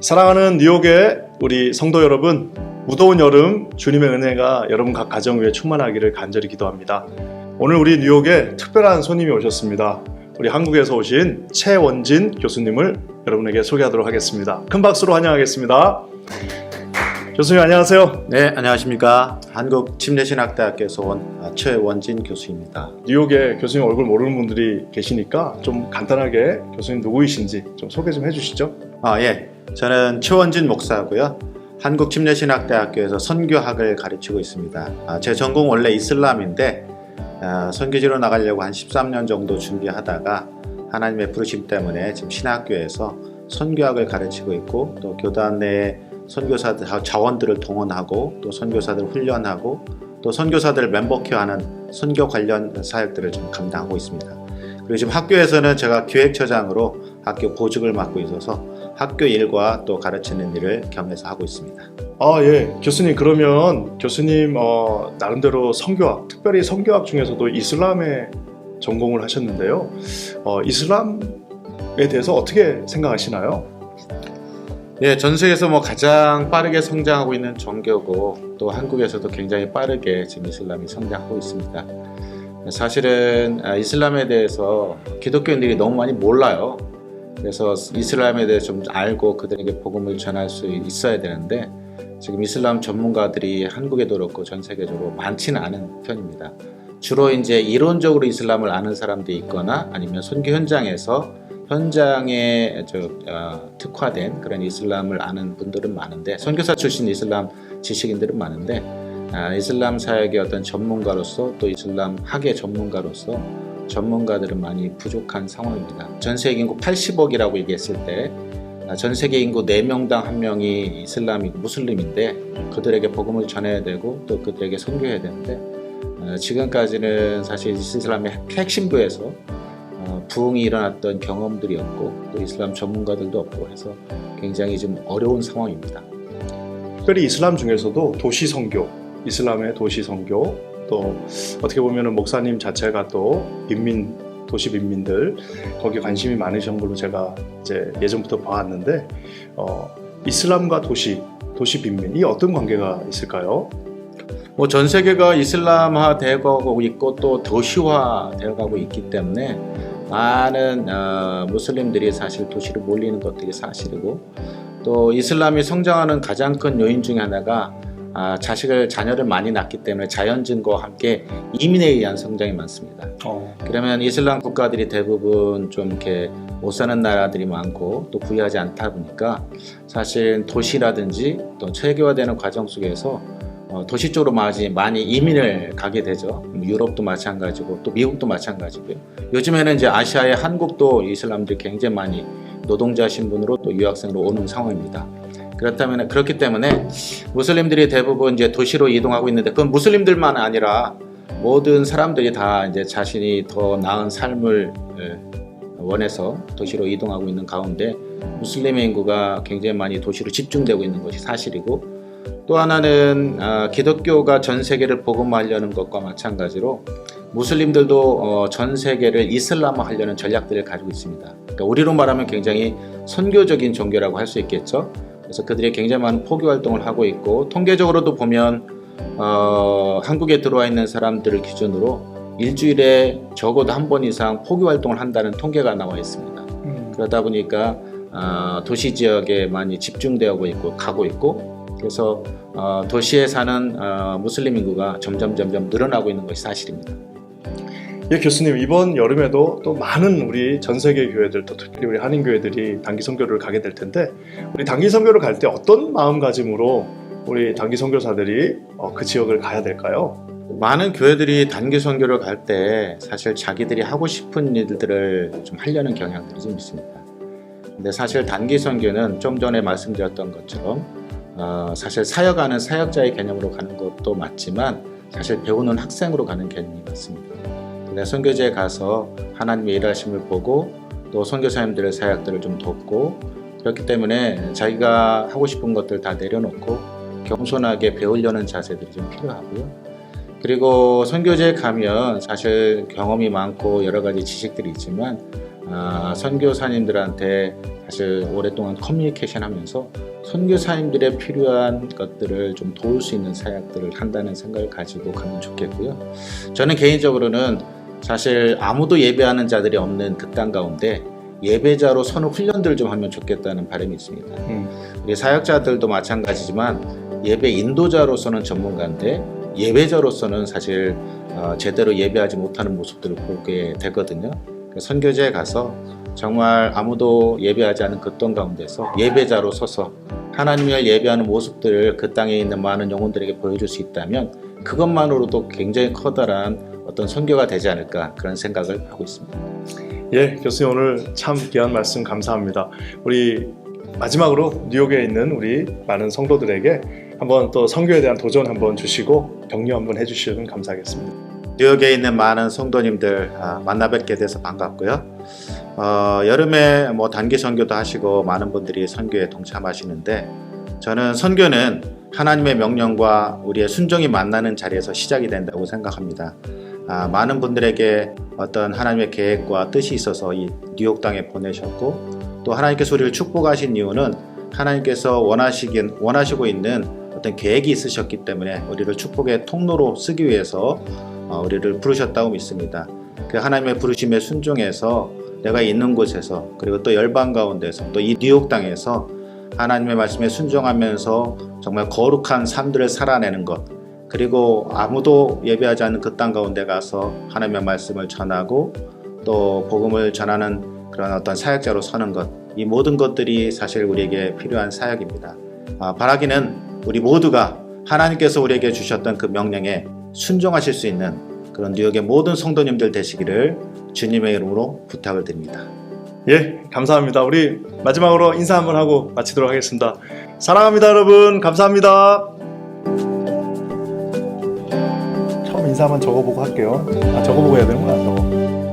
사랑하는 뉴욕의 우리 성도 여러분, 무더운 여름 주님의 은혜가 여러분 각 가정 위에 충만하기를 간절히 기도합니다. 오늘 우리 뉴욕에 특별한 손님이 오셨습니다. 우리 한국에서 오신 최원진 교수님을 여러분에게 소개하도록 하겠습니다. 큰 박수로 환영하겠습니다. 교수님 안녕하세요. 네, 안녕하십니까. 한국침례신학대학교에서 온 최원진 교수입니다. 뉴욕에 교수님 얼굴 모르는 분들이 계시니까 좀 간단하게 교수님 누구이신지 좀 소개 좀 해주시죠. 예. 저는 최원진 목사고요. 한국침례신학대학교에서 선교학을 가르치고 있습니다. 제 전공 원래 이슬람인데 선교지로 나가려고 한 13년 정도 준비하다가 하나님의 부르심 때문에 지금 신학교에서 선교학을 가르치고 있고, 또 교단 내에 선교사들 자원들을 동원하고 또 선교사들 훈련하고 또 선교사들을 멤버케어하는 선교 관련 사역들을 좀 감당하고 있습니다. 그리고 지금 학교에서는 제가 기획처장으로 학교 보직을 맡고 있어서 학교 일과 또 가르치는 일을 겸해서 하고 있습니다. 예. 교수님 그러면 교수님 나름대로 선교학, 특별히 선교학 중에서도 이슬람에 전공을 하셨는데요. 이슬람에 대해서 어떻게 생각하시나요? 네, 전 세계에서 가장 빠르게 성장하고 있는 종교고, 또 한국에서도 굉장히 빠르게 지금 이슬람이 성장하고 있습니다. 사실은 이슬람에 대해서 기독교인들이 너무 많이 몰라요. 그래서 이슬람에 대해서 좀 알고 그들에게 복음을 전할 수 있어야 되는데, 지금 이슬람 전문가들이 한국에도 그렇고 전 세계적으로 많지는 않은 편입니다. 주로 이제 이론적으로 이슬람을 아는 사람들이 있거나 아니면 선교 현장에 특화된 그런 이슬람을 아는 분들은 많은데, 선교사 출신 이슬람 지식인들은 많은데, 이슬람 사역의 어떤 전문가로서 또 이슬람 학의 전문가로서 전문가들은 많이 부족한 상황입니다. 전 세계 인구 80억이라고 얘기했을 때 전 세계 인구 4명당 1명이 무슬림인데 그들에게 복음을 전해야 되고 또 그들에게 선교해야 되는데, 지금까지는 사실 이슬람의 핵심부에서 부흥이 일어났던 경험들이 없고 또 이슬람 전문가들도 없고 해서 굉장히 좀 어려운 상황입니다. 특별히 이슬람 중에서도 도시 선교, 이슬람의 도시 선교, 또 어떻게 보면은 목사님 자체가 또 도시 빈민들 거기에 관심이 많으신 걸로 제가 이제 예전부터 봐왔는데, 이슬람과 도시 빈민 이 어떤 관계가 있을까요? 전 세계가 이슬람화 되어가고 있고 또 도시화 되어가고 있기 때문에 많은 무슬림들이 사실 도시로 몰리는 것들이 사실이고, 또 이슬람이 성장하는 가장 큰 요인 중에 하나가 자녀를 많이 낳기 때문에 자연증거와 함께 이민에 의한 성장이 많습니다. 그러면 이슬람 국가들이 대부분 좀 이렇게 못 사는 나라들이 많고 또 부유하지 않다 보니까 사실 도시라든지 또 체계화되는 과정 속에서 도시 쪽으로 많이 이민을 가게 되죠. 유럽도 마찬가지고 또 미국도 마찬가지고요. 요즘에는 이제 아시아의 한국도 이슬람들이 굉장히 많이 노동자 신분으로 또 유학생으로 오는 상황입니다. 그렇기 때문에 무슬림들이 대부분 이제 도시로 이동하고 있는데, 그건 무슬림들만 아니라 모든 사람들이 다 이제 자신이 더 나은 삶을 원해서 도시로 이동하고 있는 가운데 무슬림의 인구가 굉장히 많이 도시로 집중되고 있는 것이 사실이고, 또 하나는 기독교가 전 세계를 복음화하려는 것과 마찬가지로 무슬림들도 전 세계를 이슬람화하려는 전략들을 가지고 있습니다. 그러니까 우리로 말하면 굉장히 선교적인 종교라고 할 수 있겠죠. 그래서 그들이 굉장히 많은 포교 활동을 하고 있고, 통계적으로도 보면 한국에 들어와 있는 사람들을 기준으로 일주일에 적어도 한 번 이상 포교 활동을 한다는 통계가 나와 있습니다. 그러다 보니까 도시 지역에 많이 집중되고 있고 가고 있고, 그래서 도시에 사는 무슬림 인구가 점점 늘어나고 있는 것이 사실입니다. 예, 교수님 이번 여름에도 또 많은 우리 전 세계 교회들, 또 특별히 우리 한인 교회들이 단기 선교를 가게 될 텐데, 우리 단기 선교를 갈 때 어떤 마음가짐으로 우리 단기 선교사들이 그 지역을 가야 될까요? 많은 교회들이 단기 선교를 갈 때 사실 자기들이 하고 싶은 일들을 좀 하려는 경향들이 좀 있습니다. 근데 사실 단기 선교는 좀 전에 말씀드렸던 것처럼 사실 사역하는 사역자의 개념으로 가는 것도 맞지만 사실 배우는 학생으로 가는 개념이 맞습니다. 근데 선교지에 가서 하나님의 일하심을 보고 또 선교사님들의 사역들을 좀 돕고, 그렇기 때문에 자기가 하고 싶은 것들 다 내려놓고 겸손하게 배우려는 자세들이 좀 필요하고요. 그리고 선교지에 가면 사실 경험이 많고 여러 가지 지식들이 있지만 선교사님들한테 사실 오랫동안 커뮤니케이션 하면서 선교사님들의 필요한 것들을 좀 도울 수 있는 사역들을 한다는 생각을 가지고 가면 좋겠고요. 저는 개인적으로는 사실 아무도 예배하는 자들이 없는 그 땅 가운데 예배자로 서는 훈련들 좀 하면 좋겠다는 바람이 있습니다. 우리 사역자들도 마찬가지지만 예배 인도자로서는 전문가인데 예배자로서는 사실 제대로 예배하지 못하는 모습들을 보게 되거든요. 선교지에 가서 정말 아무도 예배하지 않은 그 땅 가운데서 예배자로 서서 하나님을 예배하는 모습들을 그 땅에 있는 많은 영혼들에게 보여줄 수 있다면 그것만으로도 굉장히 커다란 어떤 선교가 되지 않을까 그런 생각을 하고 있습니다. 예, 교수님 오늘 참 귀한 말씀 감사합니다. 우리 마지막으로 뉴욕에 있는 우리 많은 성도들에게 한번 또 선교에 대한 도전 한번 주시고 격려 한번 해주시면 감사하겠습니다. 뉴욕에 있는 많은 성도님들 만나 뵙게 돼서 반갑고요. 여름에 뭐 단기 선교도 하시고 많은 분들이 선교에 동참하시는데 저는 선교는 하나님의 명령과 우리의 순종이 만나는 자리에서 시작이 된다고 생각합니다. 많은 분들에게 어떤 하나님의 계획과 뜻이 있어서 이 뉴욕 땅에 보내셨고 또 하나님께서 우리를 축복하신 이유는 하나님께서 원하시고 있는 어떤 계획이 있으셨기 때문에 우리를 축복의 통로로 쓰기 위해서 우리를 부르셨다고 믿습니다. 그 하나님의 부르심에 순종해서 내가 있는 곳에서 그리고 또 열방 가운데서 또 이 뉴욕 땅에서 하나님의 말씀에 순종하면서 정말 거룩한 삶들을 살아내는 것 그리고 아무도 예배하지 않는 그 땅 가운데 가서 하나님의 말씀을 전하고 또 복음을 전하는 그런 어떤 사역자로 서는 것 이 모든 것들이 사실 우리에게 필요한 사역입니다. 바라기는 우리 모두가 하나님께서 우리에게 주셨던 그 명령에 순종하실 수 있는 그런 뉴욕의 모든 성도님들 되시기를 주님의 이름으로 부탁을 드립니다. 예, 감사합니다. 우리 마지막으로 인사 한번 하고 마치도록 하겠습니다. 사랑합니다, 여러분. 감사합니다. 처음 인사 한번 적어보고 할게요. 적어보고 해야 되는구나, 저거.